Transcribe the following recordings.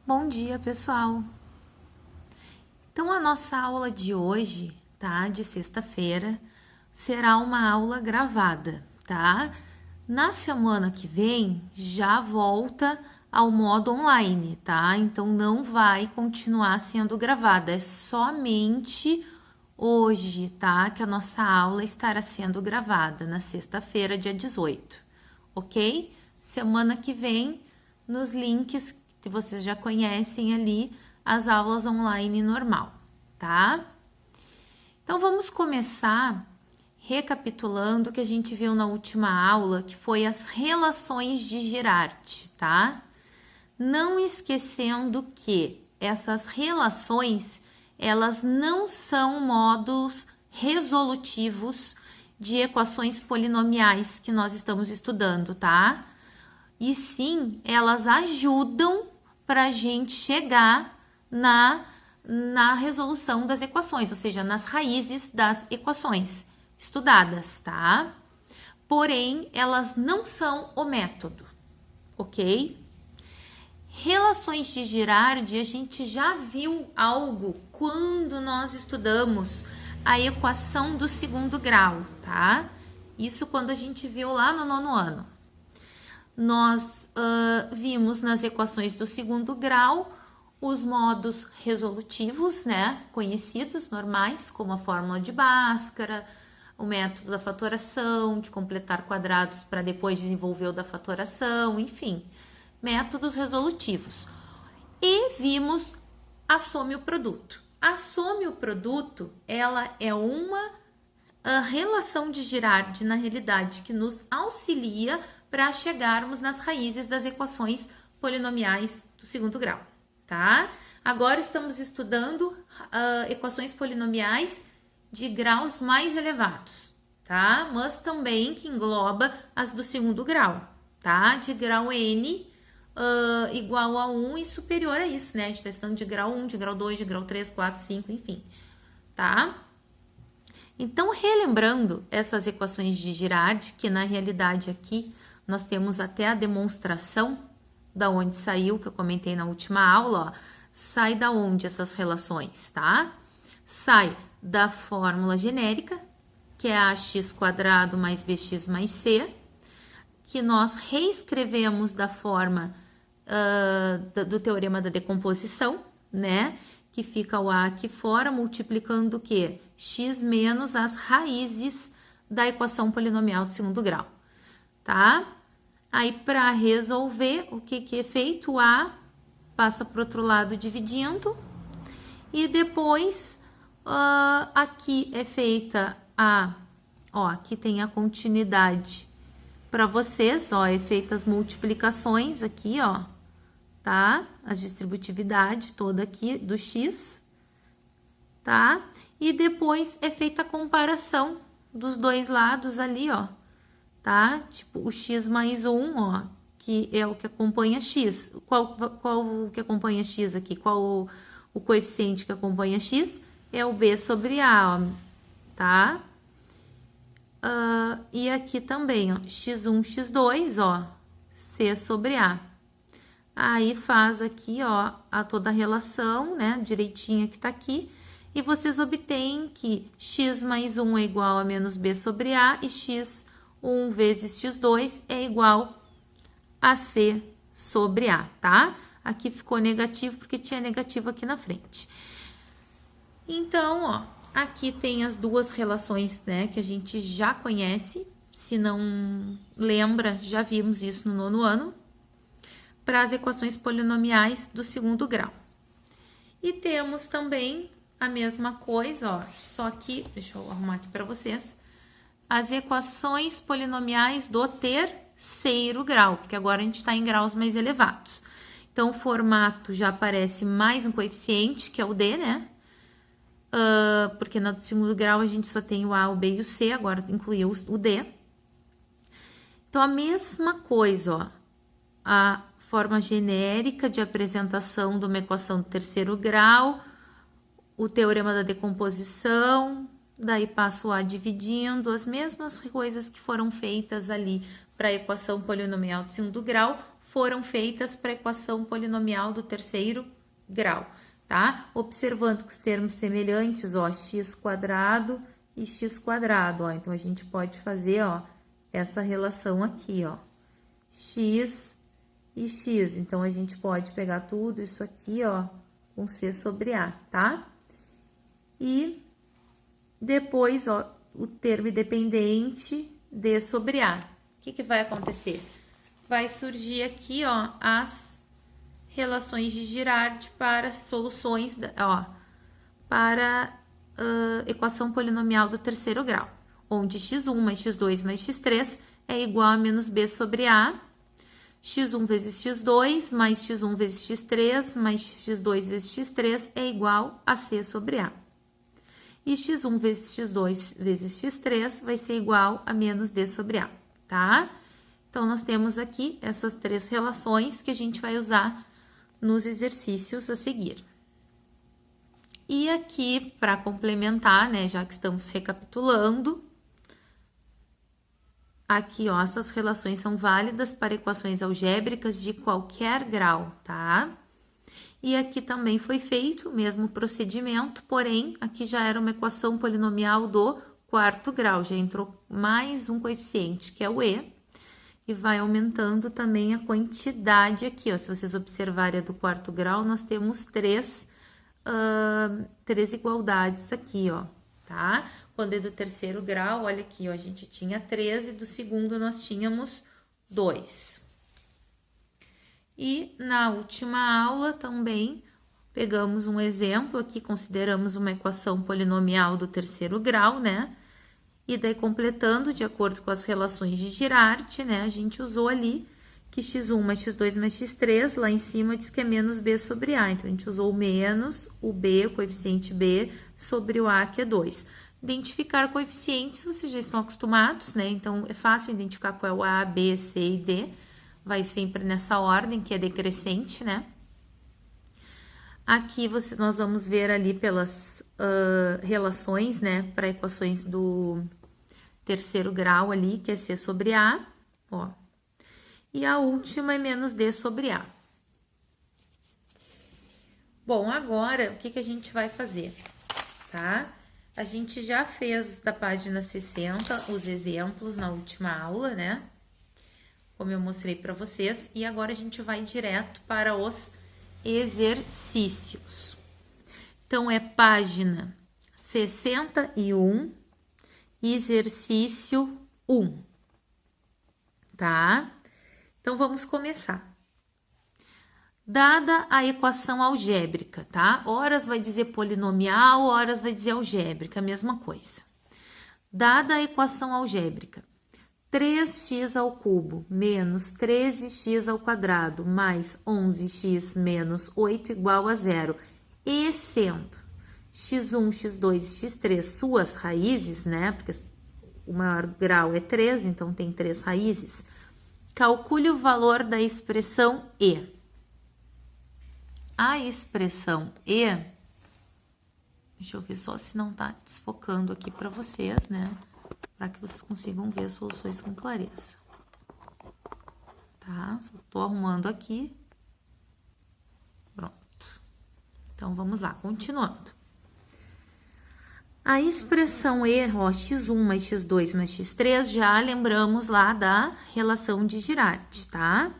Bom dia, pessoal! Então, a nossa aula de hoje, tá? De sexta-feira, será uma aula gravada, tá? Na semana que vem, já volta ao modo online, tá? Então, não vai continuar sendo gravada, é somente hoje, tá? Que a nossa aula estará sendo gravada, na sexta-feira, dia 18, ok? Semana que vem, nos links que vocês já conhecem ali, as aulas online normal, tá? Então, vamos começar recapitulando o que a gente viu na última aula, que foi as relações de Girardi, tá? Não esquecendo que essas relações, elas não são modos resolutivos de equações polinomiais que nós estamos estudando, tá? E sim, elas ajudam para a gente chegar na resolução das equações, ou seja, nas raízes das equações estudadas, tá? Porém, elas não são o método, ok? Relações de Girardi, a gente já viu algo quando nós estudamos a equação do segundo grau, tá? Isso quando a gente viu lá no nono ano. Nós vimos nas equações do segundo grau os modos resolutivos, né, conhecidos, normais, como a fórmula de Bhaskara, o método da fatoração, de completar quadrados para depois desenvolver o da fatoração, enfim, métodos resolutivos. E vimos a soma e o produto. A soma e o produto, ela é uma relação de Girardi, na realidade, que nos auxilia para chegarmos nas raízes das equações polinomiais do segundo grau, tá? Agora estamos estudando equações polinomiais de graus mais elevados, tá? Mas também que engloba as do segundo grau, tá? De grau n igual a 1 e superior a isso, né? A gente está estudando de grau 1, de grau 2, de grau 3, 4, 5, enfim, tá? Então, relembrando essas equações de Girardi, que na realidade aqui nós temos até a demonstração da onde saiu, que eu comentei na última aula, ó. Sai da onde essas relações, tá? Sai da fórmula genérica, que é ax² mais bx mais c, que nós reescrevemos da forma do teorema da decomposição, né? Que fica o a aqui fora, multiplicando o quê? X menos as raízes da equação polinomial do segundo grau, tá? Aí, para resolver, o que é feito? O a passa para o outro lado dividindo, e depois aqui é feita aqui tem a continuidade para vocês, ó, é feita as multiplicações aqui, ó, tá? A distributividade toda aqui do x, tá? E depois é feita a comparação dos dois lados ali, ó, tá? Tipo, o x mais 1, ó, que é o que acompanha x. Qual o que acompanha x aqui? Qual o coeficiente que acompanha x? É o b sobre a, ó, tá? E aqui também, ó, x1, x2, ó, c sobre a. Aí faz aqui, ó, toda a relação, né, direitinha que tá aqui, e vocês obtêm que x mais 1 é igual a menos b sobre a, e x1 vezes x2 é igual a c sobre a, tá? Aqui ficou negativo porque tinha negativo aqui na frente. Então, ó, aqui tem as duas relações, né, que a gente já conhece, se não lembra, já vimos isso no nono ano, para as equações polinomiais do segundo grau. E temos também a mesma coisa, ó, só que, deixa eu arrumar aqui para vocês, as equações polinomiais do terceiro grau, porque agora a gente está em graus mais elevados. Então, o formato já aparece mais um coeficiente, que é o d, né? Porque no segundo grau a gente só tem o a, o b e o c, agora incluiu o d. Então, a mesma coisa, ó, a forma genérica de apresentação de uma equação do terceiro grau, o teorema da decomposição, daí passo a dividindo, as mesmas coisas que foram feitas ali para a equação polinomial do segundo grau foram feitas para a equação polinomial do terceiro grau, tá? Observando que os termos semelhantes, ó, x² e x², ó. Então, a gente pode fazer, ó, essa relação aqui, ó, x e x. Então, a gente pode pegar tudo isso aqui, ó, com c sobre a, tá? E depois, ó, o termo independente d sobre a. O que que vai acontecer? Vai surgir aqui, ó, as relações de Girard para soluções, ó, para equação polinomial do terceiro grau, onde x1 mais x2 mais x3 é igual a menos b sobre a, x1 vezes x2 mais x1 vezes x3 mais x2 vezes x3 é igual a c sobre a. E x1 vezes x2 vezes x3 vai ser igual a menos d sobre a, tá? Então, nós temos aqui essas três relações que a gente vai usar nos exercícios a seguir. E aqui, para complementar, né, já que estamos recapitulando, aqui, ó, essas relações são válidas para equações algébricas de qualquer grau, tá? E aqui também foi feito o mesmo procedimento, porém, aqui já era uma equação polinomial do quarto grau, já entrou mais um coeficiente, que é o e, e vai aumentando também a quantidade aqui, ó. Se vocês observarem a do quarto grau, nós temos três igualdades aqui, ó, tá? Quando é do terceiro grau, olha aqui, ó, a gente tinha 3 e do segundo nós tínhamos 2. E na última aula também pegamos um exemplo aqui, consideramos uma equação polinomial do terceiro grau, né? E daí, completando de acordo com as relações de Girard, né? A gente usou ali que x1 mais x2 mais x3, lá em cima diz que é menos b sobre a. Então, a gente usou o menos, o b, o coeficiente b, sobre o a, que é 2. Identificar coeficientes, vocês já estão acostumados, né? Então, é fácil identificar qual é o a, b, c e d. Vai sempre nessa ordem, que é decrescente, né? Aqui nós vamos ver ali pelas relações, né? Para equações do terceiro grau ali, que é c sobre a, ó. E a última é menos d sobre a. Bom, agora, o que que a gente vai fazer, tá? A gente já fez da página 60 os exemplos na última aula, né? Como eu mostrei para vocês. E agora a gente vai direto para os exercícios. Então, é página 61, exercício 1, tá? Então, vamos começar. Dada a equação algébrica, tá? Horas vai dizer polinomial, horas vai dizer algébrica, a mesma coisa. Dada a equação algébrica, 3x ao cubo menos 13x ao quadrado mais 11x menos 8 igual a 0, e sendo x1, x2 e x3 suas raízes, né? Porque o maior grau é 3, então tem 3 raízes. Calcule o valor da expressão e. A expressão e, deixa eu ver só se não tá desfocando aqui para vocês, né? Para que vocês consigam ver as soluções com clareza. Tá? Só tô arrumando aqui. Pronto. Então, vamos lá, continuando. A expressão e, ó, x1 mais x2 mais x3, já lembramos lá da relação de Girard, tá?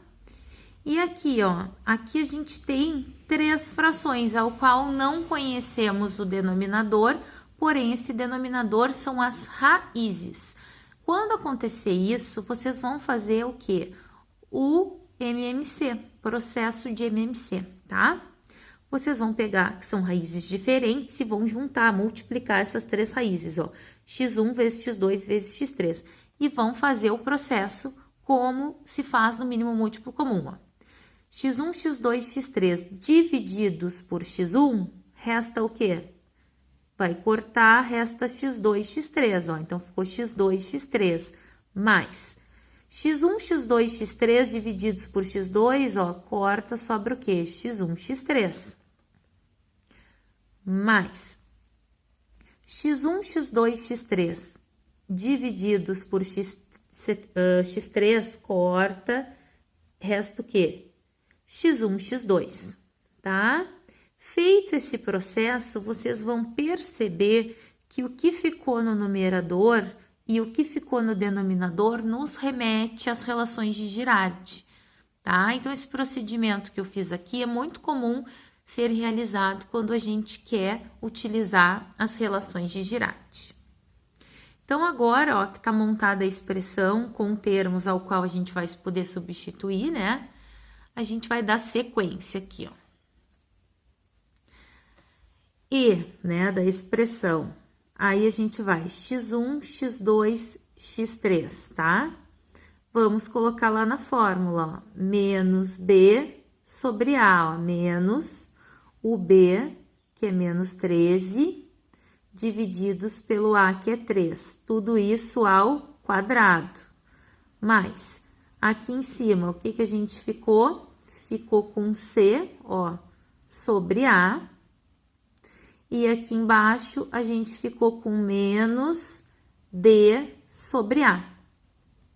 E aqui, ó, aqui a gente tem 3 frações, ao qual não conhecemos o denominador, porém, esse denominador são as raízes. Quando acontecer isso, vocês vão fazer o quê? O MMC, processo de MMC, tá? Vocês vão pegar, que são raízes diferentes, e vão juntar, multiplicar essas 3 raízes, ó. x1 vezes x2 vezes x3. E vão fazer o processo como se faz no mínimo múltiplo comum, ó. x1, x2, x3 divididos por x1, resta o quê? Vai cortar, resta x2, x3, ó. Então, ficou x2, x3, mais x1, x2, x3 divididos por x2, ó, corta, sobra o quê? x1, x3. Mais x1, x2, x3 divididos por x3, corta, resta o quê? x1, x2, tá? Feito esse processo, vocês vão perceber que o que ficou no numerador e o que ficou no denominador nos remete às relações de Girardi, tá? Então, esse procedimento que eu fiz aqui é muito comum ser realizado quando a gente quer utilizar as relações de Girardi. Então, agora, ó, que está montada a expressão com termos ao qual a gente vai poder substituir, né? A gente vai dar sequência aqui, ó. E, né, da expressão. Aí, a gente vai x1, x2, x3, tá? Vamos colocar lá na fórmula, ó. Menos b sobre a, ó. Menos o b, que é menos 13, divididos pelo a, que é 3. Tudo isso ao quadrado. Mais, aqui em cima, o que que a gente ficou? Ficou com c, ó, sobre a. E aqui embaixo, a gente ficou com menos d sobre a,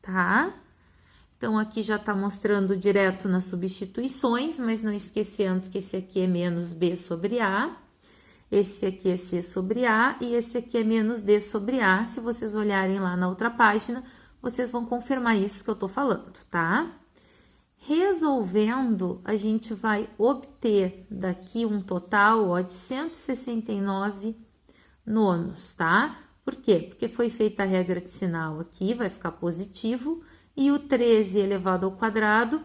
tá? Então, aqui já tá mostrando direto nas substituições, mas não esquecendo que esse aqui é menos b sobre a. Esse aqui é C sobre A e esse aqui é menos D sobre A. Se vocês olharem lá na outra página, vocês vão confirmar isso que eu tô falando, tá? Resolvendo, a gente vai obter daqui um total, ó, de 169 nonos, tá? Por quê? Porque foi feita a regra de sinal aqui, vai ficar positivo, e o 13 elevado ao quadrado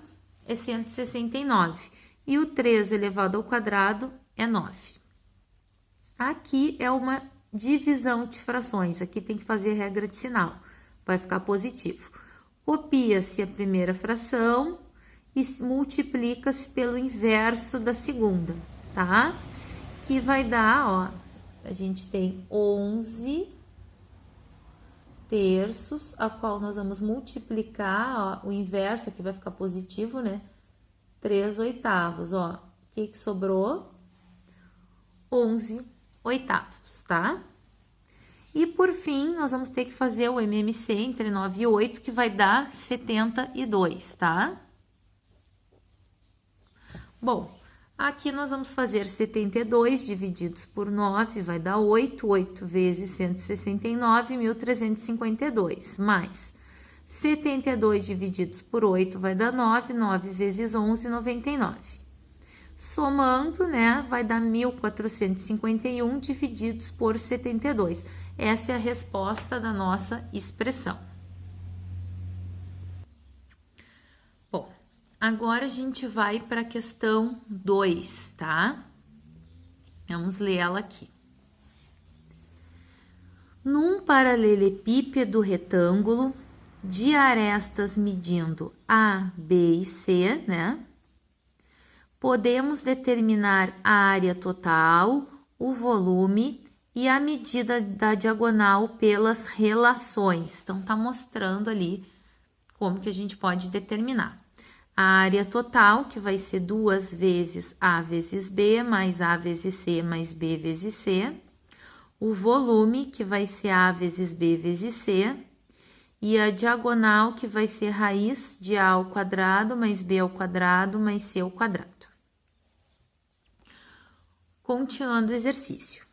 é 169, e o 13 elevado ao quadrado é 9. Aqui é uma divisão de frações, aqui tem que fazer a regra de sinal, vai ficar positivo. Copia-se a primeira fração e multiplica-se pelo inverso da segunda, tá? Que vai dar, ó, a gente tem 11 terços, a qual nós vamos multiplicar, ó, o inverso aqui vai ficar positivo, né? 3 oitavos, ó. O que que sobrou? 11 oitavos, tá? E por fim, nós vamos ter que fazer o MMC entre 9 e 8, que vai dar 72, tá? Bom, aqui nós vamos fazer 72 divididos por 9, vai dar 8, 8 vezes 169, 1.352, mais 72 divididos por 8 vai dar 9, 9 vezes 11, 99. Somando, né, vai dar 1.451 divididos por 72. Essa é a resposta da nossa expressão. Bom, agora a gente vai para a questão 2, tá? Vamos ler ela aqui. Num paralelepípedo retângulo de arestas medindo A, B e C, né? Podemos determinar a área total, o volume e a medida da diagonal pelas relações. Então, tá mostrando ali como que a gente pode determinar. A área total, que vai ser 2 vezes A vezes B, mais A vezes C, mais B vezes C. O volume, que vai ser A vezes B vezes C. E a diagonal, que vai ser raiz de A ao quadrado, mais B ao quadrado, mais C ao quadrado. Continuando o exercício.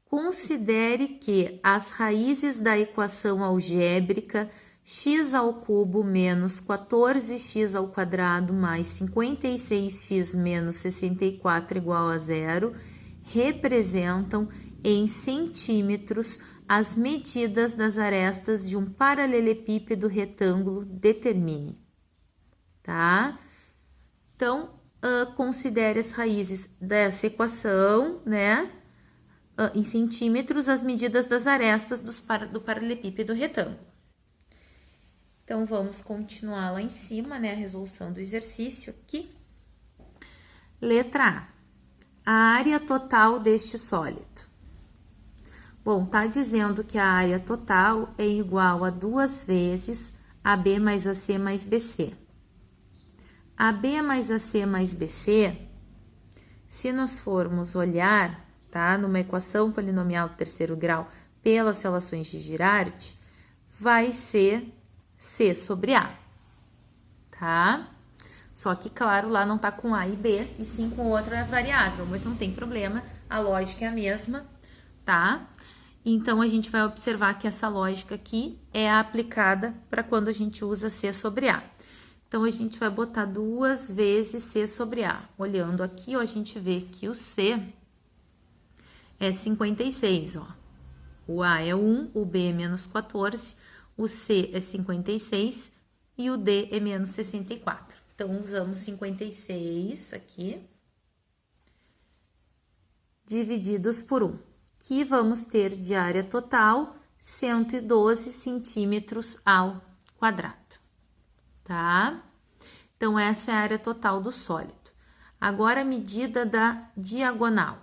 Considere que as raízes da equação algébrica x ao cubo menos 14x ao quadrado mais 56x menos 64 igual a 0 representam em centímetros as medidas das arestas de um paralelepípedo retângulo, determine. Tá? Então, considere as raízes dessa equação, né? Em centímetros, as medidas das arestas do paralelepípedo retângulo. Então, vamos continuar lá em cima, né? A resolução do exercício aqui. Letra A. A área total deste sólido. Bom, tá dizendo que a área total é igual a 2 vezes AB mais AC mais BC. AB mais AC mais BC, se nós formos olhar, tá, numa equação polinomial do terceiro grau pelas relações de Girardi, vai ser C sobre A, tá? Só que, claro, lá não tá com A e B, e sim com outra variável, mas não tem problema, a lógica é a mesma, tá? Então, a gente vai observar que essa lógica aqui é aplicada para quando a gente usa C sobre A. Então, a gente vai botar 2 vezes C sobre A. Olhando aqui, ó, a gente vê que o C é 56, ó. O A é 1, o B é menos 14, o C é 56 e o D é menos 64. Então, usamos 56 aqui, divididos por 1, que vamos ter de área total 112 centímetros ao quadrado, tá? Então, essa é a área total do sólido. Agora, a medida da diagonal.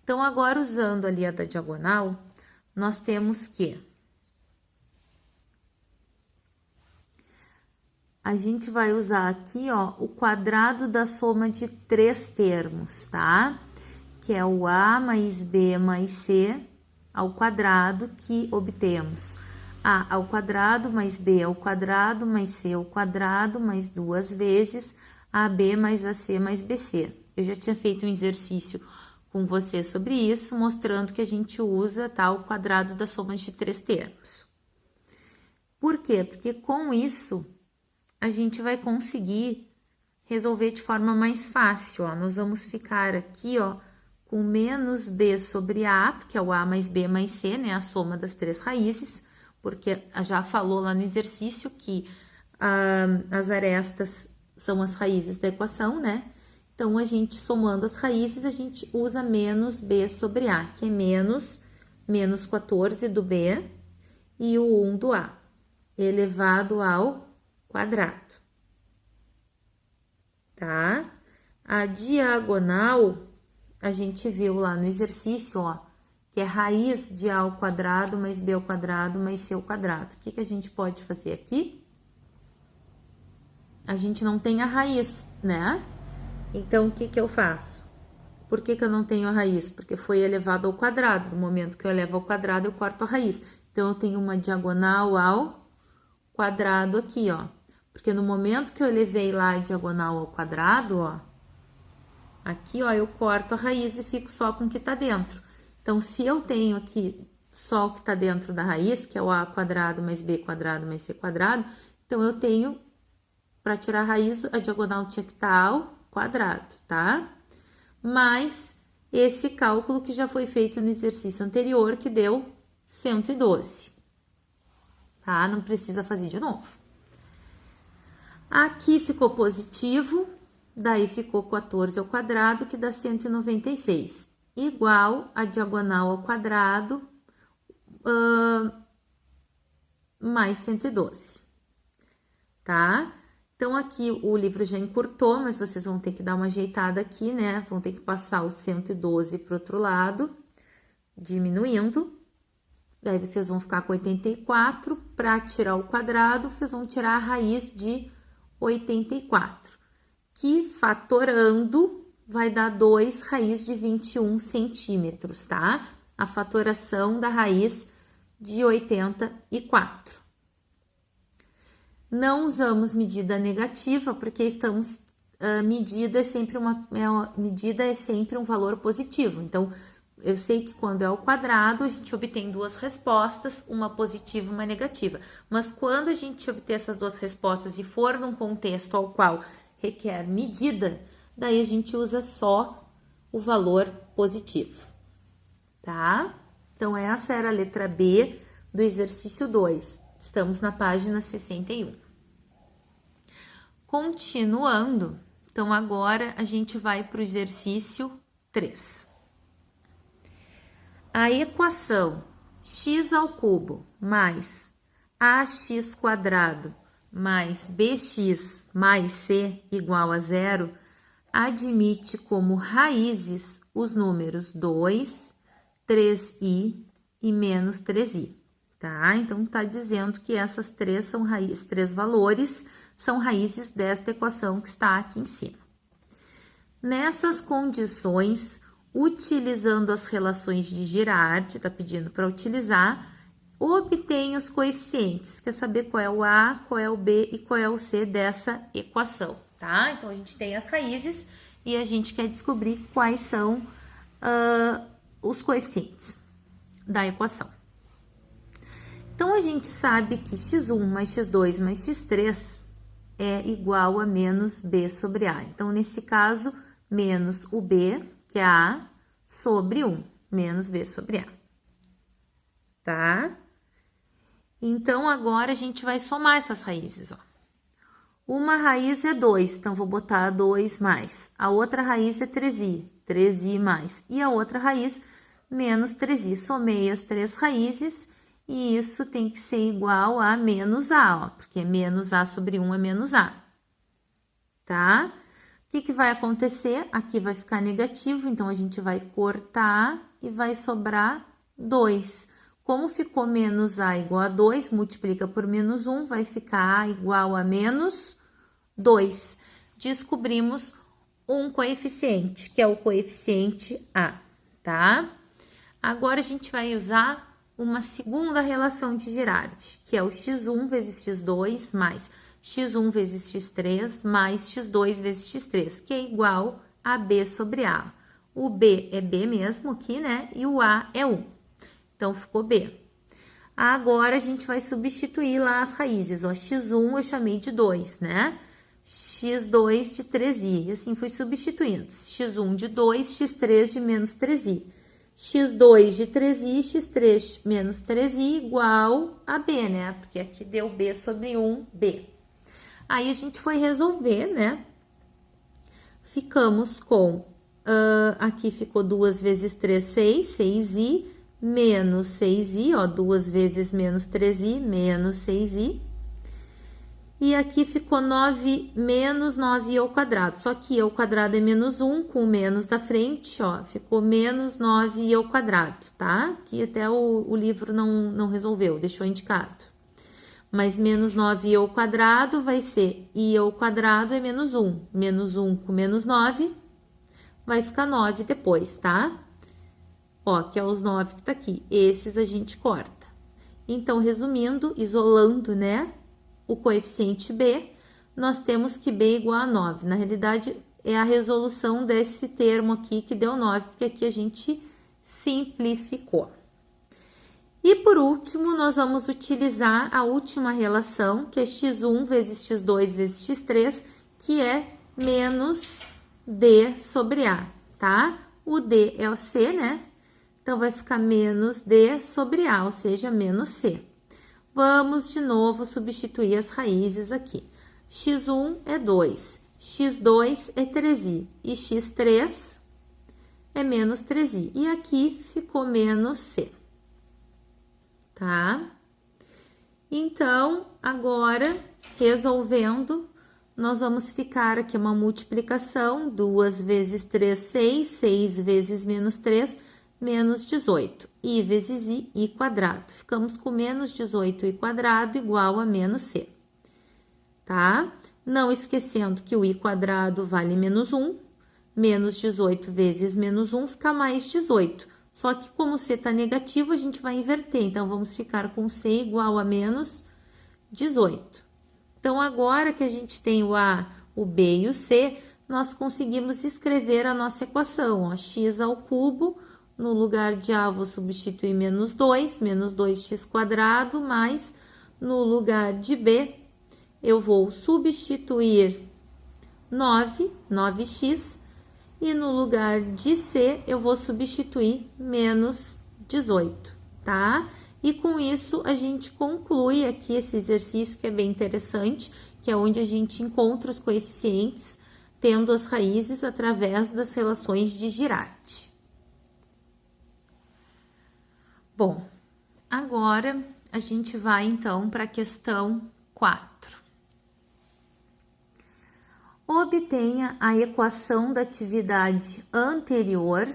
Então, agora, usando ali a da diagonal, nós temos que a gente vai usar aqui, ó, o quadrado da soma de 3 termos, tá? Que é o A mais B mais C ao quadrado, que obtemos A ao quadrado mais B ao quadrado mais C ao quadrado mais 2 vezes AB mais AC mais BC. Eu já tinha feito um exercício com você sobre isso, mostrando que a gente usa, tá, o quadrado da soma de 3 termos. Por quê? Porque com isso a gente vai conseguir resolver de forma mais fácil, ó. Nós vamos ficar aqui, ó, com menos B sobre A, que é o A mais B mais C, né, a soma das 3 raízes, porque já falou lá no exercício que as arestas são as raízes da equação, né? Então, a gente somando as raízes, a gente usa menos B sobre A, que é menos 14 do B e o 1 do A, elevado ao quadrado, tá? A diagonal, a gente viu lá no exercício, ó, que é raiz de A ao quadrado mais B ao quadrado mais C ao quadrado. O que que a gente pode fazer aqui? A gente não tem a raiz, né? Então, o que que eu faço? Por que que eu não tenho a raiz? Porque foi elevado ao quadrado. No momento que eu elevo ao quadrado, eu corto a raiz. Então, eu tenho uma diagonal ao quadrado aqui, ó. Porque no momento que eu elevei lá a diagonal ao quadrado, ó, aqui, ó, eu corto a raiz e fico só com o que tá dentro. Então, se eu tenho aqui só o que tá dentro da raiz, que é o A quadrado mais B quadrado mais C quadrado, então, eu tenho, para tirar a raiz, a diagonal tinha que estar ao quadrado, tá? Mais esse cálculo que já foi feito no exercício anterior, que deu 112, tá? Não precisa fazer de novo. Aqui ficou positivo, daí ficou 14 ao quadrado, que dá 196, igual a diagonal ao quadrado, mais 112, tá? Então, aqui o livro já encurtou, mas vocês vão ter que dar uma ajeitada aqui, né? Vão ter que passar o 112 para o outro lado, diminuindo. Daí, vocês vão ficar com 84. Para tirar o quadrado, vocês vão tirar a raiz de 84, que fatorando vai dar 2 raiz de 21 centímetros, tá? A fatoração da raiz de 84. Não usamos medida negativa, porque medida é sempre um valor positivo. Então, eu sei que quando é ao quadrado, a gente obtém 2 respostas, uma positiva e uma negativa. Mas quando a gente obter essas 2 respostas e for num contexto ao qual requer medida, daí a gente usa só o valor positivo, tá? Então, essa era a letra B do exercício 2. Estamos na página 61. Continuando, então agora a gente vai para o exercício 3. A equação x ao cubo mais ax quadrado mais bx mais c igual a 0 admite como raízes os números 2, 3i e menos 3i, tá? Então, tá dizendo que essas 3 são raízes, 3 valores são raízes desta equação que está aqui em cima. Nessas condições, utilizando as relações de Girardi, tá pedindo para utilizar, obtenha os coeficientes. Quer saber qual é o A, qual é o B e qual é o C dessa equação, tá? Então, a gente tem as raízes e a gente quer descobrir quais são os coeficientes da equação. Então, a gente sabe que x1 mais x2 mais x3 é igual a menos b sobre a. Então, nesse caso, menos o b, que é a, sobre 1, menos b sobre a. Tá? Então, agora a gente vai somar essas raízes, ó. Uma raiz é 2, então vou botar 2 mais. A outra raiz é 3i, 3i mais. E a outra raiz, menos 3i. Somei as três raízes e isso tem que ser igual a menos a, ó, porque menos a sobre 1 é menos a. Tá? O que vai acontecer? Aqui vai ficar negativo, então a gente vai cortar e vai sobrar 2. Como ficou menos a igual a 2, multiplica por menos 1, vai ficar a igual a menos 2. Descobrimos um coeficiente, que é o coeficiente A, tá? Agora, a gente vai usar uma segunda relação de Girardi, que é o x1 vezes x2 mais x1 vezes x3 mais x2 vezes x3, que é igual a b sobre a. O b é b mesmo aqui, né? E o a é 1. Então, ficou b. Agora, a gente vai substituir lá as raízes. Ó, x1 eu chamei de 2, né? x2 de 3i. E assim, fui substituindo. x1 de 2, x3 de menos 3i. x2 de 3i, x3 menos 3i igual a b, né? Porque aqui deu b sobre 1b. Aí, a gente foi resolver, né? Ficamos com... aqui ficou 2 vezes 3, 6, 6i, menos 6i, ó, 2 vezes menos 3i, menos 6i. E aqui ficou 9 menos 9i ao quadrado. Só que i ao quadrado é menos 1, com o menos da frente, ó, ficou menos 9i ao quadrado, tá? Que até o livro não resolveu, deixou indicado. Mas menos 9i ao quadrado vai ser i ao quadrado é menos 1. Menos 1 com menos 9 vai ficar 9 depois, tá? Ó, que é os 9 que tá aqui. Esses a gente corta. Então, resumindo, isolando, né, o coeficiente b, nós temos que b é igual a 9. Na realidade, é a resolução desse termo aqui que deu 9, porque aqui a gente simplificou. E, por último, nós vamos utilizar a última relação, que é x1 vezes x2 vezes x3, que é menos d sobre a, tá? O d é o c, né? Então, vai ficar menos d sobre a, ou seja, menos c. Vamos, de novo, substituir as raízes aqui. x1 é 2, x2 é 3i e x3 é menos 3i. E aqui ficou menos c. Tá? Então, agora, resolvendo, nós vamos ficar aqui uma multiplicação, 2 vezes 3, 6, 6 vezes menos 3, menos 18. I vezes i quadrado. Ficamos com menos 18i quadrado igual a menos c. Tá? Não esquecendo que o i quadrado vale menos 1, menos 18 vezes menos 1 fica mais 18. Só que como c está negativo, a gente vai inverter. Então, vamos ficar com c igual a menos 18. Então, agora que a gente tem o a, o b e o c, nós conseguimos escrever a nossa equação. Ó, x ao cubo, no lugar de a, vou substituir menos 2, menos 2x quadrado, mais no lugar de b, eu vou substituir 9, 9x, e no lugar de C, eu vou substituir menos 18, tá? E com isso, a gente conclui aqui esse exercício que é bem interessante, que é onde a gente encontra os coeficientes, tendo as raízes através das relações de Girardi. Bom, agora a gente vai, então, para a questão 4. Obtenha a equação da atividade anterior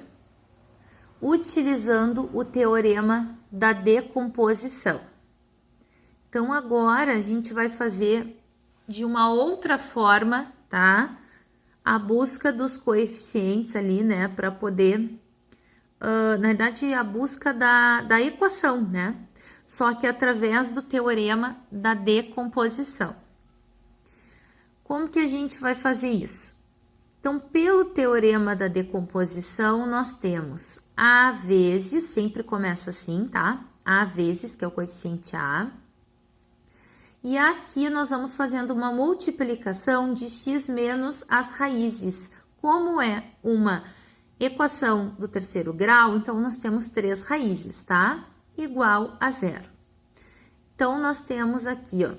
utilizando o teorema da decomposição. Então, agora a gente vai fazer de uma outra forma, tá? A busca dos coeficientes ali, né? Para poder, na verdade, a busca da equação, né? só que através do teorema da decomposição. Como que a gente vai fazer isso? Então, pelo teorema da decomposição, nós temos A vezes, sempre começa assim, tá? A vezes, que é o coeficiente A. E aqui nós vamos fazendo uma multiplicação de x menos as raízes. Como é uma equação do terceiro grau, então nós temos 3 raízes, tá? Igual a 0. Então, nós temos aqui, ó,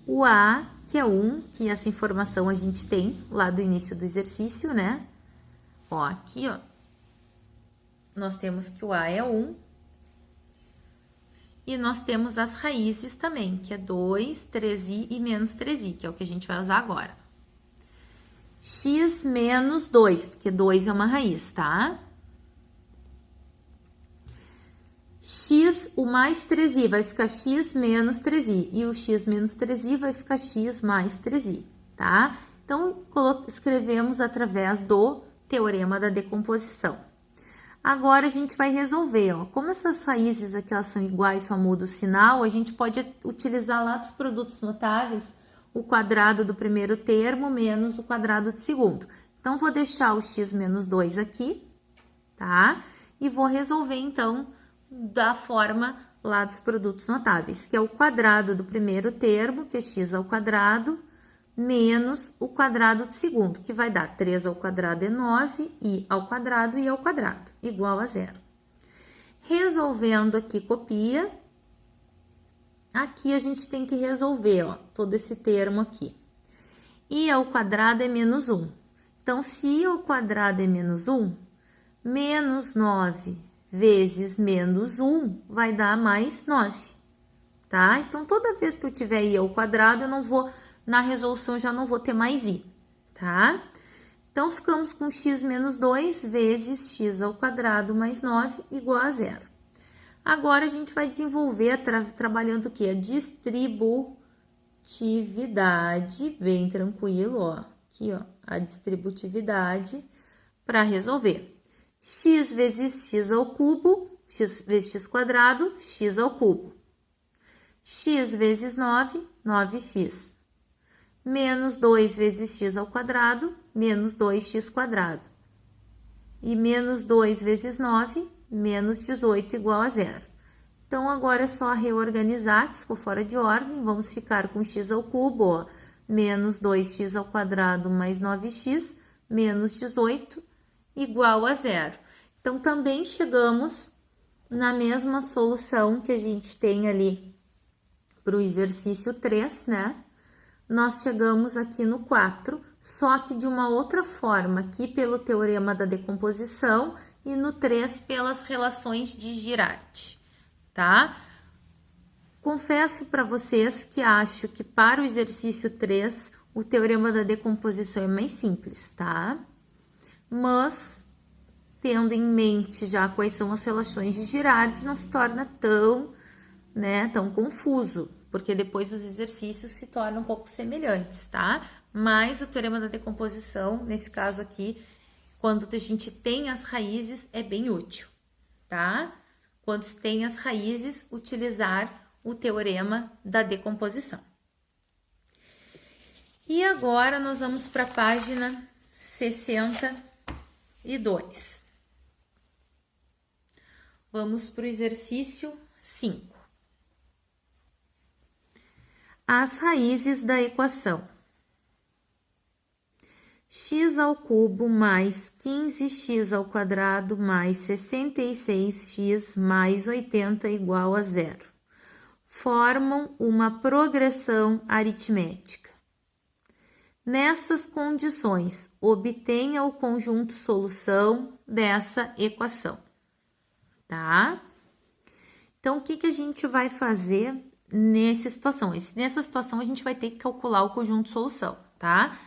o A, que é 1, que essa informação a gente tem lá do início do exercício, né? Ó, aqui, ó, nós temos que o A é 1. E nós temos as raízes também, que é 2, 3i e menos 3i, que é o que a gente vai usar agora. X menos 2, porque 2 é uma raiz, tá? X, o mais 3i, vai ficar x menos 3i. E o x menos 3i vai ficar x mais 3i, tá? Então, escrevemos através do teorema da decomposição. Agora, a gente vai resolver, ó. Como essas raízes aqui, elas são iguais, só muda o sinal, a gente pode utilizar lá dos produtos notáveis o quadrado do primeiro termo menos o quadrado do segundo. Então, vou deixar o x menos 2 aqui, tá? E vou resolver, então, da forma lá dos produtos notáveis, que é o quadrado do primeiro termo, que é x ao quadrado, menos o quadrado do segundo, que vai dar 3 ao quadrado é 9, i ao quadrado e ao quadrado, igual a 0. Resolvendo aqui, copia. Aqui a gente tem que resolver, ó, todo esse termo aqui. I ao quadrado é menos 1. Então, se i ao quadrado é menos 1, menos 9 vezes menos 1 vai dar mais 9, tá? Então, toda vez que eu tiver i ao quadrado, eu não vou... Na resolução, já não vou ter mais i, tá? Então, ficamos com x menos 2 vezes x ao quadrado mais 9 igual a 0. Agora, a gente vai desenvolver, trabalhando o quê? A distributividade, bem tranquilo, ó. Aqui, ó, a distributividade para resolver. X vezes x ao cubo, x vezes x quadrado, x ao cubo. X vezes 9, 9x. Menos 2 vezes x ao quadrado, menos 2x quadrado. E menos 2 vezes 9, menos 18 igual a 0. Então, agora é só reorganizar, que ficou fora de ordem. Vamos ficar com x ao cubo, ó, menos 2x ao quadrado mais 9x, menos 18, igual a 0. Então, também chegamos na mesma solução que a gente tem ali para o exercício 3, né? Nós chegamos aqui no 4, só que de uma outra forma, aqui pelo teorema da decomposição e no 3 pelas relações de Girardi, tá? Confesso para vocês que acho que para o exercício 3, o teorema da decomposição é mais simples, tá? Mas, tendo em mente já quais são as relações de Girardi, não se torna tão, né, tão confuso, porque depois os exercícios se tornam um pouco semelhantes, tá? Mas o teorema da decomposição, nesse caso aqui, quando a gente tem as raízes, é bem útil, tá? Quando se tem as raízes, utilizar o teorema da decomposição. E agora, nós vamos para a página 62. Vamos para o exercício 5. As raízes da equação. X ao cubo mais 15x ao quadrado mais 66x mais 80 igual a 0. Formam uma progressão aritmética. Nessas condições, obtenha o conjunto solução dessa equação, tá? Então, o que a gente vai fazer nessa situação? Nessa situação, a gente vai ter que calcular o conjunto solução, tá?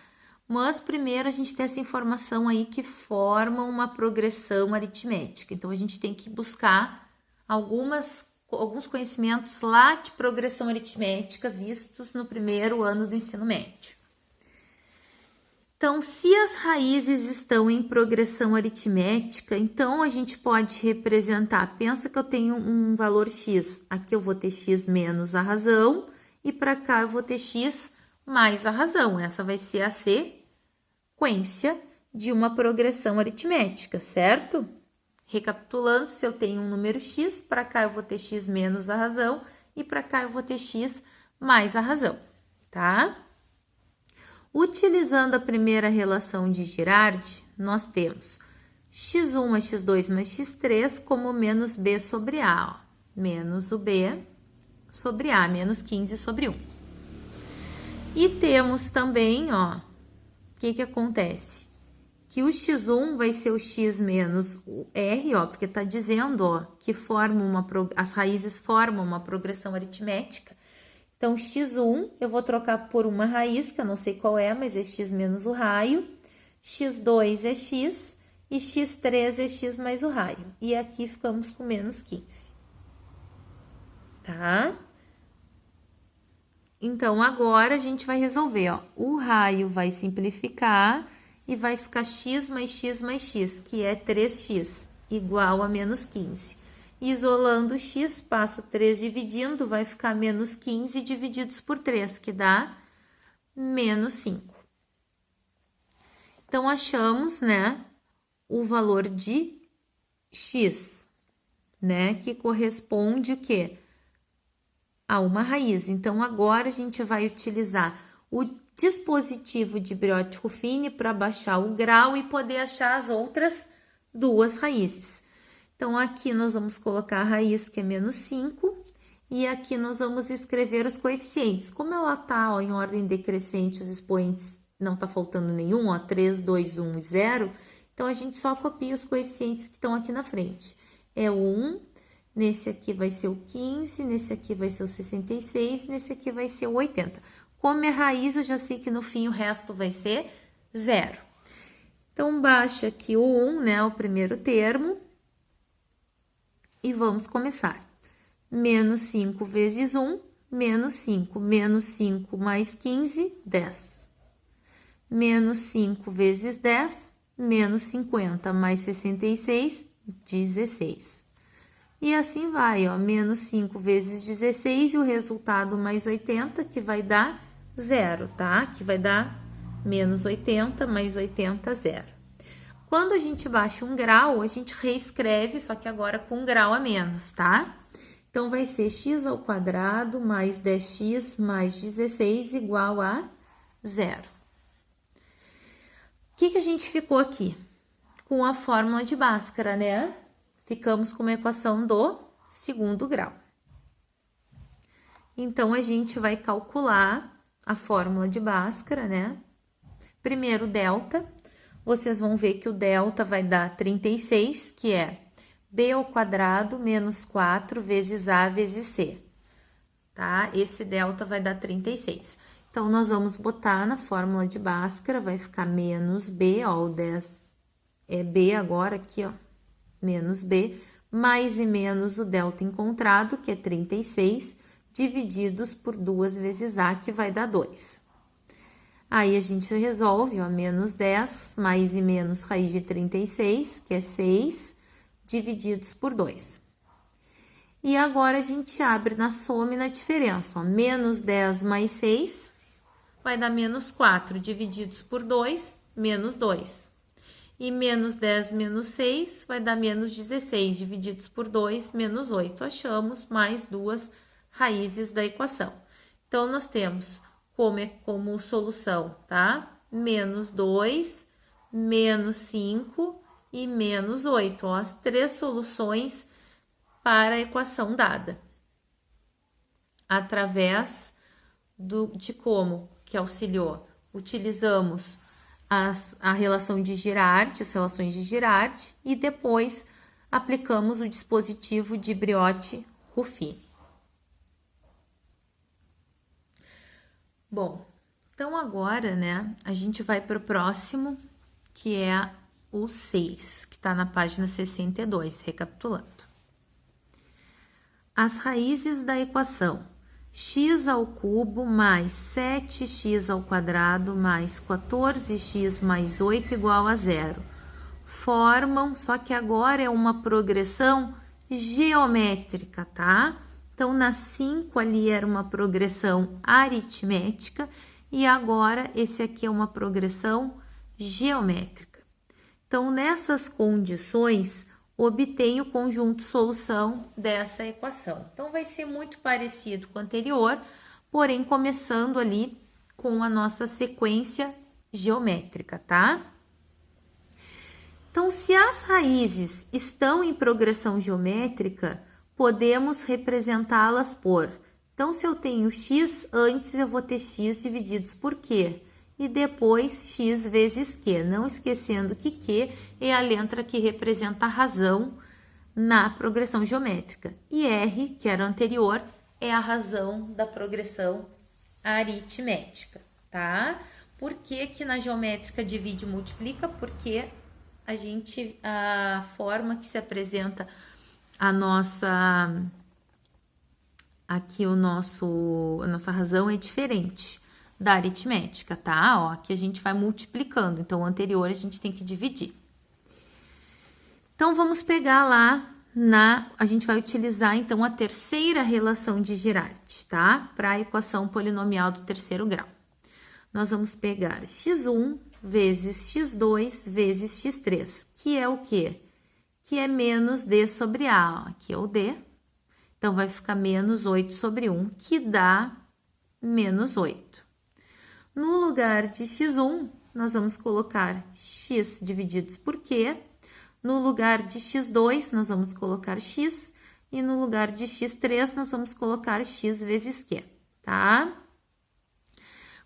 Mas, primeiro, a gente tem essa informação aí que forma uma progressão aritmética. Então, a gente tem que buscar alguns conhecimentos lá de progressão aritmética vistos no primeiro ano do ensino médio. Então, se as raízes estão em progressão aritmética, então a gente pode representar, pensa que eu tenho um valor x, aqui eu vou ter x menos a razão, e para cá eu vou ter x mais a razão. Essa vai ser a sequência de uma progressão aritmética, certo? Recapitulando, se eu tenho um número x, para cá eu vou ter x menos a razão, e para cá eu vou ter x mais a razão, tá? Utilizando a primeira relação de Girard, nós temos x1 mais x2 mais x3 como menos b sobre a, ó. Menos o b sobre a, menos 15 sobre 1. E temos também, ó, o que acontece? Que o x1 vai ser o x menos o r, ó, porque tá dizendo, ó, que as raízes formam uma progressão aritmética. Então, x1 eu vou trocar por uma raiz, que eu não sei qual é, mas é x menos o raio. x2 é x e x3 é x mais o raio. E aqui ficamos com menos 15. Tá? Então, agora a gente vai resolver, ó. O raio vai simplificar e vai ficar x mais x mais x, que é 3x, igual a menos 15. Isolando x, passo 3 dividindo, vai ficar menos 15 divididos por 3, que dá menos 5. Então, achamos, né, o valor de x, né, que corresponde o quê? A uma raiz. Então, agora a gente vai utilizar o dispositivo de Briot-Ruffini para baixar o grau e poder achar as outras duas raízes. Então, aqui nós vamos colocar a raiz, que é menos 5, e aqui nós vamos escrever os coeficientes. Como ela está em ordem decrescente, os expoentes não está faltando nenhum, ó, 3, 2, 1 e 0, então a gente só copia os coeficientes que estão aqui na frente. É o 1, nesse aqui vai ser o 15, nesse aqui vai ser o 66, nesse aqui vai ser o 80. Como é raiz, eu já sei que no fim o resto vai ser 0. Então, baixa aqui o 1, né, o primeiro termo. E vamos começar. Menos 5 vezes 1, menos 5. Menos 5 mais 15, 10. Menos 5 vezes 10, menos 50 mais 66, 16. E assim vai, ó. Menos 5 vezes 16 e o resultado mais 80, que vai dar 0, tá? Que vai dar menos 80 mais 80, 0. Quando a gente baixa um grau, a gente reescreve, só que agora com um grau a menos, tá? Então, vai ser x ao quadrado mais 10x mais 16 igual a 0. O que a gente ficou aqui? Com a fórmula de Bhaskara, né? Ficamos com uma equação do segundo grau. Então, a gente vai calcular a fórmula de Bhaskara, né? Primeiro, delta. Vocês vão ver que o delta vai dar 36, que é b ao quadrado menos 4 vezes a vezes c, tá? Esse delta vai dar 36. Então, nós vamos botar na fórmula de Bhaskara, vai ficar menos b, ó, o 10 é b agora aqui, ó, menos b, mais e menos o delta encontrado, que é 36, divididos por 2 vezes a, que vai dar 2. Aí, a gente resolve, ó, menos 10, mais e menos raiz de 36, que é 6, divididos por 2. E agora, a gente abre na soma e na diferença, ó, menos 10 mais 6, vai dar menos 4, divididos por 2, menos 2. E menos 10 menos 6, vai dar menos 16, divididos por 2, menos 8. Achamos mais duas raízes da equação. Então, nós temos como solução, tá? Menos 2, menos 5 e menos 8, ó, as três soluções para a equação dada. Através de como que auxiliou? Utilizamos a relação de Girard, as relações de Girard, e depois aplicamos o dispositivo de Briot-Ruffini. Bom, então agora, né, a gente vai para o próximo, que é o 6, que está na página 62, recapitulando. As raízes da equação x ao cubo mais 7x ao quadrado mais 14x mais 8 igual a zero. Formam, só que agora é uma progressão geométrica, tá? Então, na 5 ali era uma progressão aritmética e agora esse aqui é uma progressão geométrica. Então, nessas condições, obtenho o conjunto solução dessa equação. Então, vai ser muito parecido com o anterior, porém, começando ali com a nossa sequência geométrica, tá? Então, se as raízes estão em progressão geométrica, podemos representá-las por... Então, se eu tenho x, antes eu vou ter x divididos por q. E depois x vezes q. Não esquecendo que q é a letra que representa a razão na progressão geométrica. E r, que era anterior, é a razão da progressão aritmética, tá? Por que que na geométrica divide e multiplica? Porque a forma que se apresenta a nossa razão é diferente da aritmética, tá? Ó, aqui a gente vai multiplicando, então o anterior a gente tem que dividir. Então, vamos pegar lá a gente vai utilizar então a terceira relação de Girardi, tá? Para a equação polinomial do terceiro grau. Nós vamos pegar x1 vezes x2 vezes x3, que é o quê? Que é menos d sobre a, aqui é o d. Então, vai ficar menos 8 sobre 1, que dá menos 8. No lugar de x1, nós vamos colocar x divididos por q. No lugar de x2, nós vamos colocar x. E no lugar de x3, nós vamos colocar x vezes q, tá?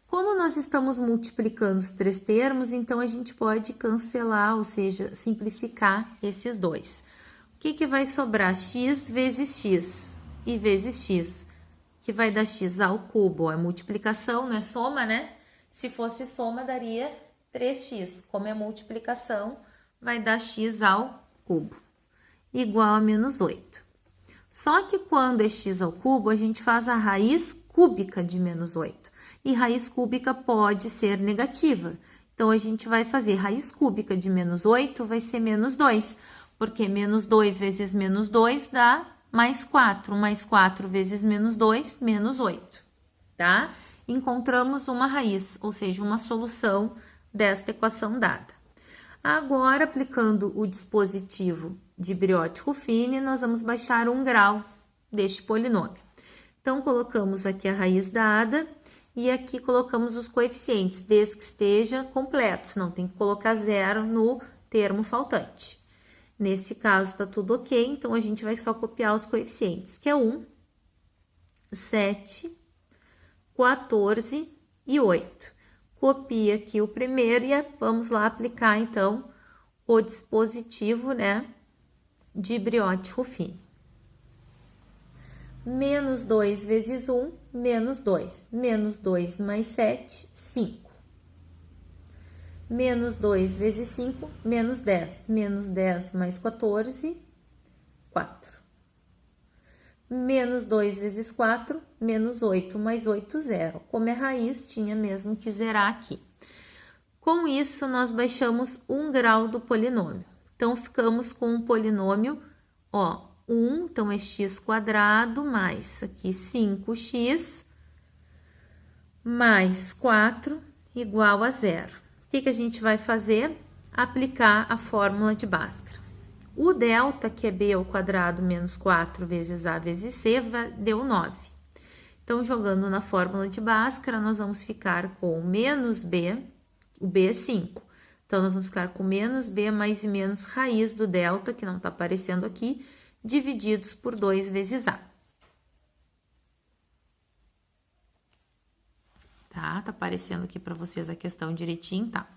Como nós estamos multiplicando os três termos, então a gente pode cancelar, ou seja, simplificar esses dois. O que vai sobrar? X vezes x e vezes x, que vai dar x ao cubo. É multiplicação, não é soma, né? Se fosse soma, daria 3x. Como é multiplicação, vai dar x ao cubo, igual a menos 8. Só que quando é x ao cubo, a gente faz a raiz cúbica de menos 8. E raiz cúbica pode ser negativa. Então, a gente vai fazer raiz cúbica de menos 8, vai ser menos 2. Porque menos 2 vezes menos 2 dá mais 4. Mais 4 vezes menos 2, menos 8. Tá? Encontramos uma raiz, ou seja, uma solução desta equação dada. Agora, aplicando o dispositivo de Briot-Ruffini, nós vamos baixar 1 grau deste polinômio. Então, colocamos aqui a raiz dada e aqui colocamos os coeficientes, desde que esteja completos, não tem que colocar zero no termo faltante. Nesse caso, está tudo ok, então a gente vai só copiar os coeficientes, que é 1, 7, 14 e 8. Copia aqui o primeiro e vamos lá aplicar, então, o dispositivo, né, de Briot-Ruffini. Menos 2 vezes 1, menos 2. Menos 2 mais 7, 5. Menos 2 vezes 5, menos 10. Menos 10 mais 14, 4. Menos 2 vezes 4, menos 8 mais 8, 0. Como é raiz, tinha mesmo que zerar aqui. Com isso, nós baixamos 1 grau do polinômio. Então, ficamos com um polinômio, ó, 1, então é x quadrado, mais aqui 5x, mais 4, igual a 0. O que a gente vai fazer? Aplicar a fórmula de Bhaskara. O delta, que é b ao quadrado menos 4 vezes a vezes c, deu 9. Então, jogando na fórmula de Bhaskara, nós vamos ficar com menos b, o b é 5. Então, nós vamos ficar com menos b mais e menos raiz do delta, que não está aparecendo aqui, divididos por 2 vezes a. Tá? Tá aparecendo aqui para vocês a questão direitinho, tá?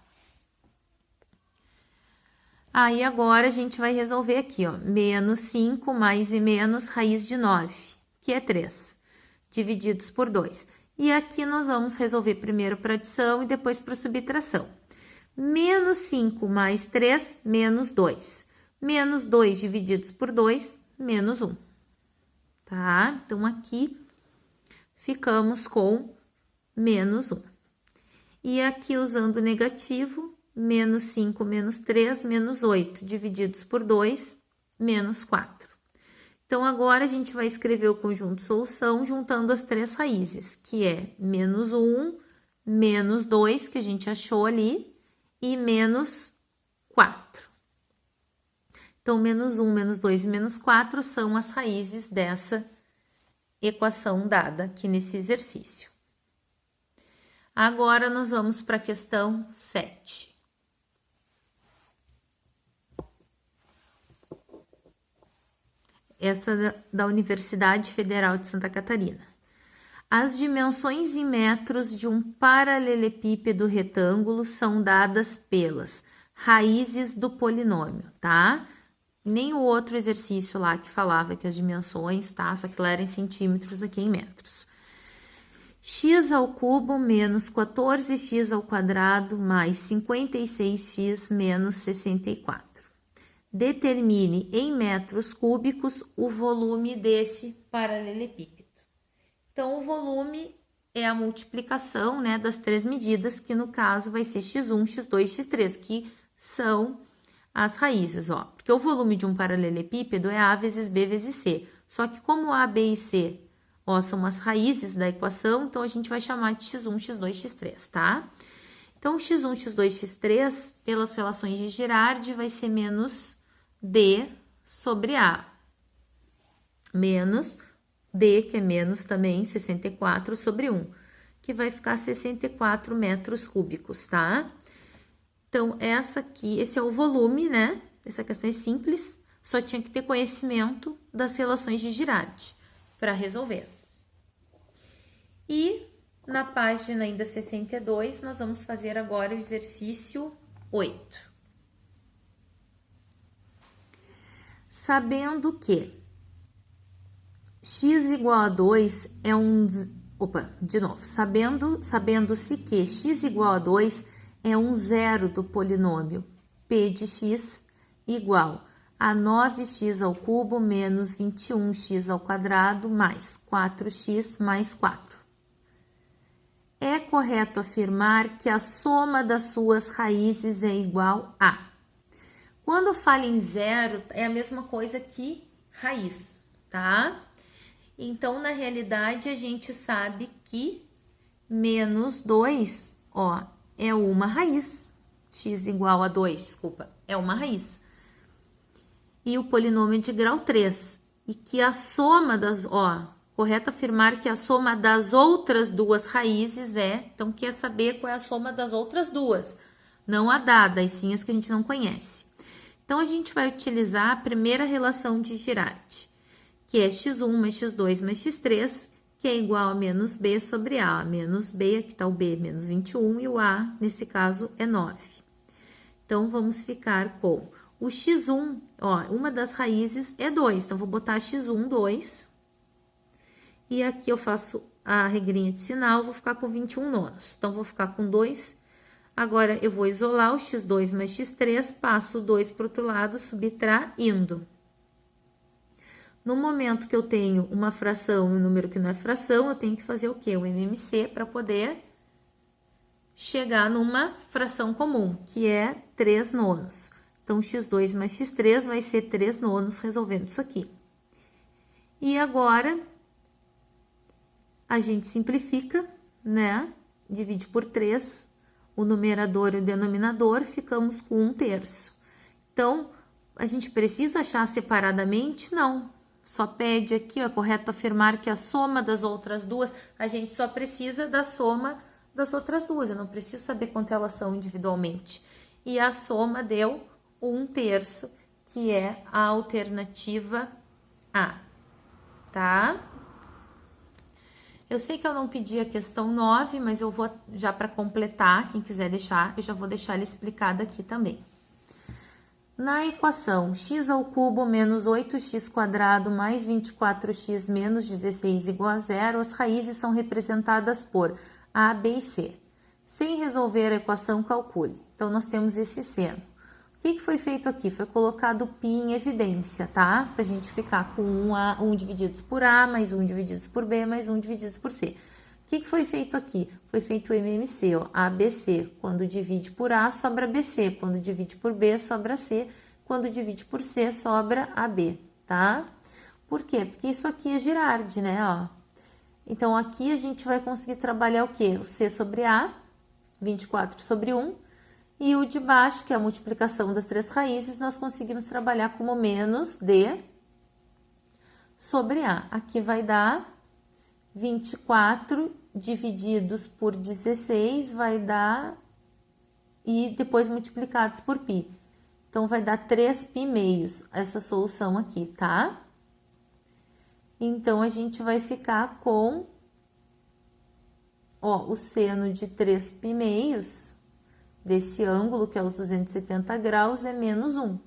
Aí, agora, a gente vai resolver aqui, ó. Menos 5 mais e menos raiz de 9, que é 3, divididos por 2. E aqui nós vamos resolver primeiro para adição e depois para subtração. Menos 5 mais 3, menos 2. Menos 2 divididos por 2, menos 1. Tá? Então, aqui ficamos com menos 1. E aqui, usando o negativo, menos 5, menos 3, menos 8, divididos por 2, menos 4. Então, agora, a gente vai escrever o conjunto solução juntando as três raízes, que é menos 1, menos 2, que a gente achou ali, e menos 4. Então, menos 1, menos 2 e menos 4 são as raízes dessa equação dada aqui nesse exercício. Agora, nós vamos para a questão 7. Essa da Universidade Federal de Santa Catarina. As dimensões em metros de um paralelepípedo retângulo são dadas pelas raízes do polinômio, tá? Nem o outro exercício lá que falava que as dimensões, tá? Só que lá era em centímetros, aqui em metros. X ao cubo menos 14x ao quadrado mais 56x menos 64. Determine em metros cúbicos o volume desse paralelepípedo. Então, o volume é a multiplicação, né, das três medidas, que no caso vai ser x1, x2, x3, que são as raízes, ó. Porque o volume de um paralelepípedo é A vezes B vezes C. Só que como A, B e C, ó, são as raízes da equação, então a gente vai chamar de x1, x2, x3, tá? Então, x1, x2, x3, pelas relações de Girardi, vai ser menos D sobre A. Menos D, que é menos também, 64 sobre 1, que vai ficar 64 metros cúbicos, tá? Então, esse é o volume, né? Essa questão é simples, só tinha que ter conhecimento das relações de Girardi para resolver. E na página ainda 62, nós vamos fazer agora o exercício 8. Sabendo que x igual a 2 é sabendo-se que x igual a 2 é um zero do polinômio p de x igual a 9x ao cubo menos 21x ao quadrado mais 4x mais 4. É correto afirmar que a soma das suas raízes é igual a... Quando fala em zero, é a mesma coisa que raiz, tá? Então, na realidade, a gente sabe que menos 2, ó, é uma raiz. X igual a 2, desculpa, é uma raiz. E o polinômio é de grau 3. E que a soma das, ó, correto afirmar que a soma das outras duas raízes é, então quer saber qual é a soma das outras duas, não a dada, e sim as que a gente não conhece. Então, a gente vai utilizar a primeira relação de Girardi, que é x1 mais x2 mais x3, que é igual a menos b sobre a. Menos b, aqui está o b, menos 21, e o a, nesse caso, é 9. Então, vamos ficar com o x1, ó, uma das raízes é 2, então, vou botar x1, 2. E aqui eu faço a regrinha de sinal, vou ficar com 21 nonos. Então, vou ficar com 2. Agora, eu vou isolar o x2 mais x3, passo o 2 para o outro lado, subtraindo. No momento que eu tenho uma fração e um número que não é fração, eu tenho que fazer o quê? O MMC para poder chegar numa fração comum, que é 3 nonos. Então, x2 mais x3 vai ser 3 nonos resolvendo isso aqui. E agora, a gente simplifica, né? Divide por 3 o numerador e o denominador, ficamos com 1/3. Então, a gente precisa achar separadamente? Não. Só pede aqui, ó, é correto afirmar que a soma das outras duas, a gente só precisa da soma das outras duas, eu não preciso saber quanto elas são individualmente. E a soma deu 1/3, que é a alternativa A, tá? Eu sei que eu não pedi a questão 9, mas eu vou já para completar, quem quiser deixar, eu já vou deixar ela explicada aqui também. Na equação x ao cubo menos 8x quadrado mais 24x menos 16 igual a 0, as raízes são representadas por A, B e C. Sem resolver a equação, calcule. Então, nós temos esse seno. O que foi feito aqui? Foi colocado o π em evidência, tá? Pra gente ficar com 1 divididos por A, mais 1 divididos por B, mais 1 divididos por C. O que foi feito aqui? Foi feito o MMC, ó, ABC. Quando divide por A, sobra BC. Quando divide por B, sobra C. Quando divide por C, sobra AB, tá? Por quê? Porque isso aqui é Girardi, né, ó. Então, aqui a gente vai conseguir trabalhar o quê? O C sobre A, 24 sobre 1. E o de baixo, que é a multiplicação das 3 raízes, nós conseguimos trabalhar como menos D sobre A. Aqui vai dar 24 divididos por 16, vai dar... E depois multiplicados por π. Então, vai dar 3π meios, essa solução aqui, tá? Então, a gente vai ficar com... Ó, o seno de 3π meios... desse ângulo, que é os 270 graus, é menos 1.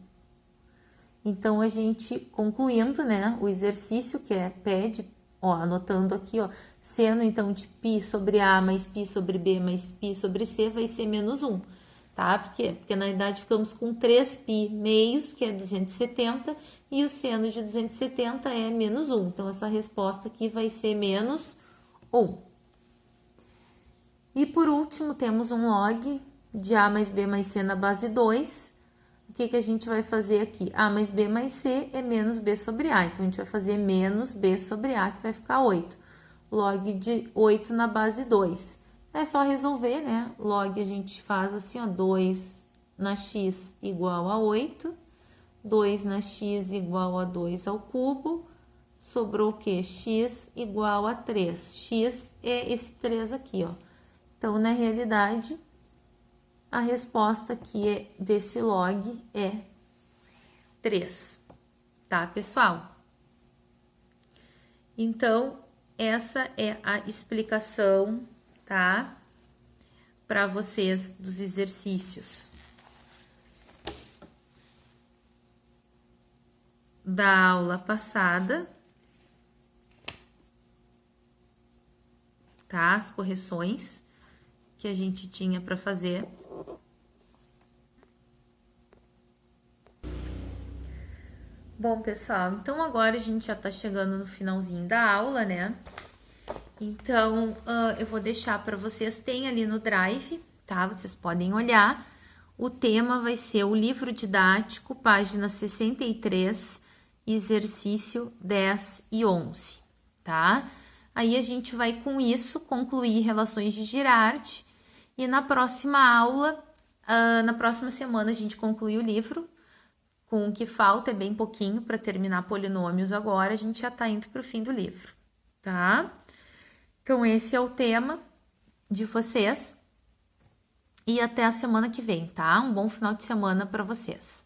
Então, a gente, concluindo, né, o exercício que pede, ó, anotando aqui, ó, seno, então, de π sobre A mais π sobre B mais π sobre C vai ser menos 1, tá? Por quê? Porque, na verdade, ficamos com 3π meios, que é 270, e o seno de 270 é menos 1. Então, essa resposta aqui vai ser menos 1. E, por último, temos um log de A mais B mais C na base 2, o que a gente vai fazer aqui? A mais B mais C é menos B sobre A, então a gente vai fazer menos B sobre A, que vai ficar 8. Log de 8 na base 2. É só resolver, né? Log a gente faz assim, ó, 2 na x igual a 8, 2 na x igual a 2 ao cubo, sobrou o quê? X igual a 3. X é esse 3 aqui, ó. Então, na realidade... a resposta aqui desse log é 3, tá, pessoal? Então, essa é a explicação, tá? Para vocês dos exercícios da aula passada, tá? As correções que a gente tinha para fazer. Bom, pessoal, então agora a gente já tá chegando no finalzinho da aula, né? Então, eu vou deixar para vocês, tem ali no Drive, tá? Vocês podem olhar. O tema vai ser o livro didático, página 63, exercício 10 e 11, tá? Aí a gente vai com isso concluir relações de Girardi e na próxima aula, na próxima semana a gente conclui o livro. Com o que falta é bem pouquinho para terminar polinômios agora, a gente já tá indo para o fim do livro, tá? Então, esse é o tema de vocês e até a semana que vem, tá? Um bom final de semana para vocês.